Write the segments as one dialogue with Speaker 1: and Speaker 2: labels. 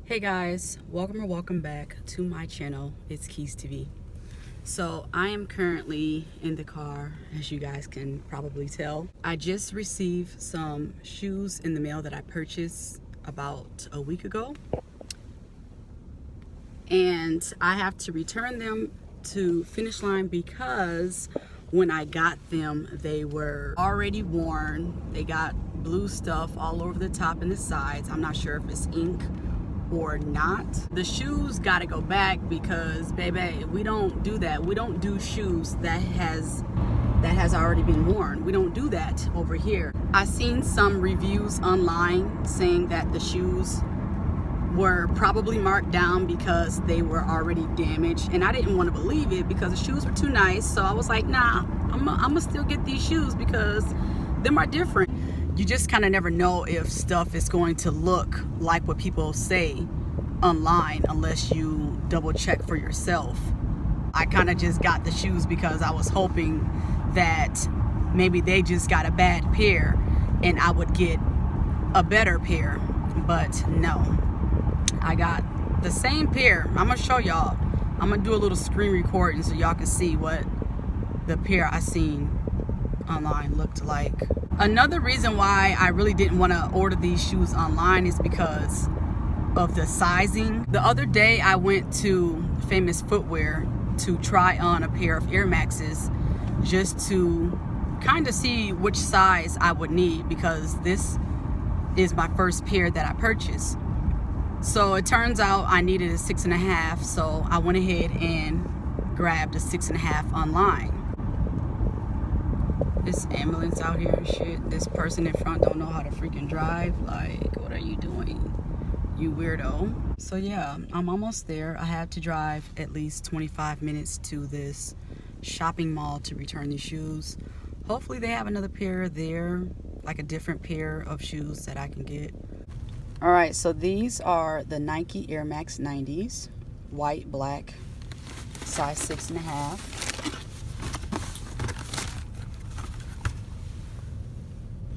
Speaker 1: Hey guys, welcome back to my channel. It's Keys TV. So I am currently in the car, as you guys can probably tell. I just received some shoes in the mail that I purchased about a week ago, and I have to return them to Finish Line because when I got them they were already worn. They got blue stuff all over the top and the sides. I'm not sure if it's ink or not. The shoes gotta go back because baby, we don't do that. We don't do shoes that has already been worn. We don't do that over here. I seen some reviews online saying that the shoes were probably marked down because they were already damaged, and I didn't want to believe it because the shoes were too nice. So I was like, nah, I'm gonna still get these shoes because them are different. You just kind of never know if stuff is going to look like what people say online unless you double check for yourself. I kind of just got the shoes because I was hoping that maybe they just got a bad pair and I would get a better pair, but no, I got the same pair. I'm gonna show y'all. I'm gonna do a little screen recording so y'all can see what the pair I seen online looked like. Another reason why I really didn't want to order these shoes online is because of the sizing. The other day I went to Famous Footwear to try on a pair of Air Maxes just to kind of see which size I would need because this is my first pair that I purchased. So it turns out I needed a 6.5, so I went ahead and grabbed a 6.5 online. This ambulance out here and shit. This person in front don't know how to freaking drive. Like, what are you doing, you weirdo? So yeah, I'm almost there. I had to drive at least 25 minutes to this shopping mall to return these shoes. Hopefully they have another pair there, like a different pair of shoes that I can get. All right, so these are the Nike Air Max 90s, white, black, size 6.5.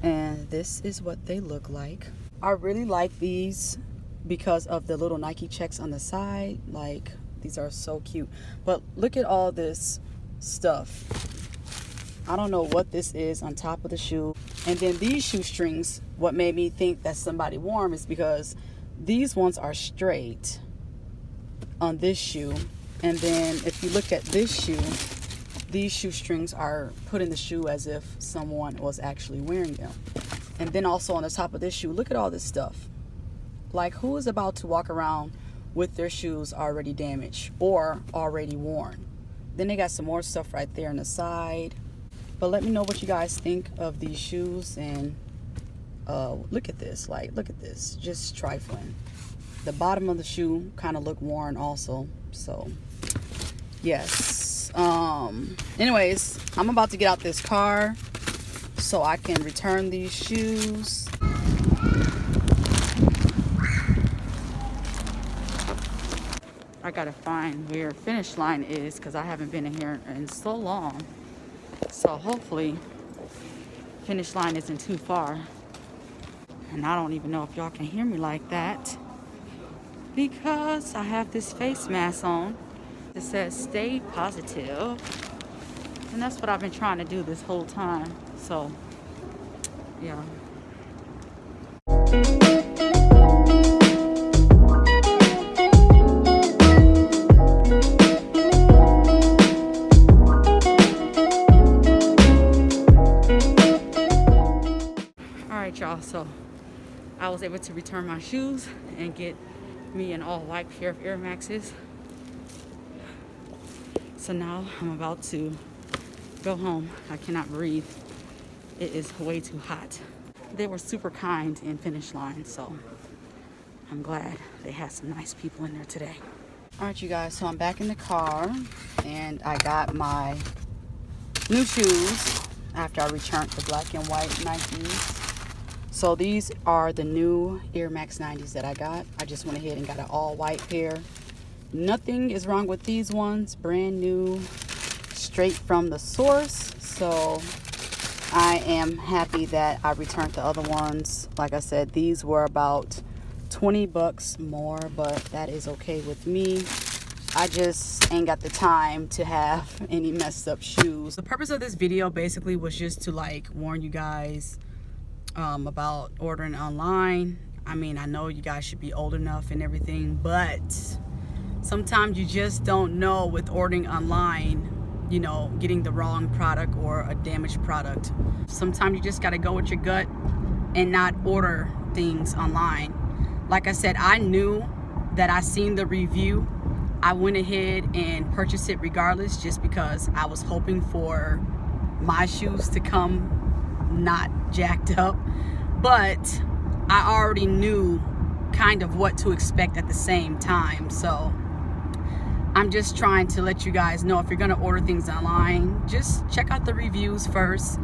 Speaker 1: And this is what they look like. I really like these because of the little Nike checks on the side. Like, these are so cute. But look at all this stuff. I don't know what this is on top of the shoe. And then these shoestrings, what made me think that somebody wore them is because these ones are straight on this shoe. And then if you look at this shoe, these shoestrings are put in the shoe as if someone was actually wearing them. And then also on the top of this shoe, look at all this stuff. Like, who is about to walk around with their shoes already damaged or already worn? Then they got some more stuff right there on the side. But let me know what you guys think of these shoes. And look at this, like, look at this, just trifling. The bottom of the shoe kind of look worn also. So yes. Anyways, I'm about to get out this car so I can return these shoes. I gotta find where Finish Line is because I haven't been in here in so long. So hopefully Finish Line isn't too far. And I don't even know if y'all can hear me like that because I have this face mask on. It says stay positive, and that's what I've been trying to do this whole time. So yeah. All right, y'all, so I was able to return my shoes and get me an all white pair of Air Maxes. So now I'm about to go home. I cannot breathe. It is way too hot. They were super kind in Finish Line, so I'm glad they had some nice people in there today. All right, you guys, so I'm back in the car and I got my new shoes after I returned the black and white Nikes. So these are the new Air Max 90s that I got. I just went ahead and got an all white pair. Nothing is wrong with these ones, brand new, straight from the source. So I am happy that I returned the other ones. Like I said, these were about 20 bucks more, but that is okay with me. I just ain't got the time to have any messed up shoes. The purpose of this video basically was just to like warn you guys about ordering online. I mean, I know you guys should be old enough and everything, but sometimes you just don't know with ordering online, you know, getting the wrong product or a damaged product. Sometimes you just got to go with your gut and not order things online. Like I said, I knew that I seen the review. I went ahead and purchased it regardless, just because I was hoping for my shoes to come not jacked up. But I already knew kind of what to expect at the same time. So I'm just trying to let you guys know, if you're gonna order things online, just check out the reviews first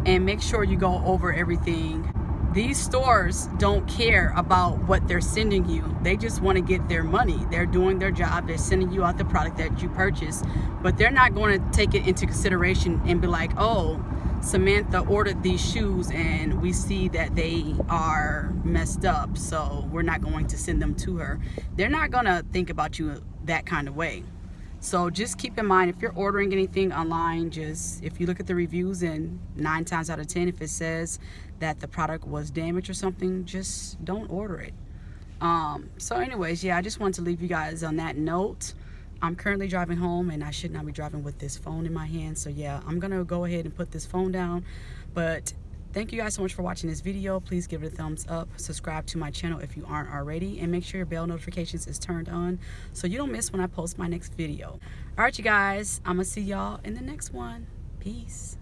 Speaker 1: and make sure you go over everything. These stores don't care about what they're sending you. They just want to get their money. They're doing their job. They're sending you out the product that you purchased, but they're not going to take it into consideration and be like, oh, Samantha ordered these shoes and we see that they are messed up, so we're not going to send them to her. They're not going to think about you that kind of way. So just keep in mind, if you're ordering anything online, just if you look at the reviews, and 9 times out of 10, if it says that the product was damaged or something, just don't order it. So anyways, yeah, I just wanted to leave you guys on that note. I'm currently driving home and I should not be driving with this phone in my hand. So yeah, I'm gonna go ahead and put this phone down. But thank you guys so much for watching this video. Please give it a thumbs up. Subscribe to my channel if you aren't already. And make sure your bell notifications is turned on so you don't miss when I post my next video. All right, you guys, I'm gonna see y'all in the next one. Peace.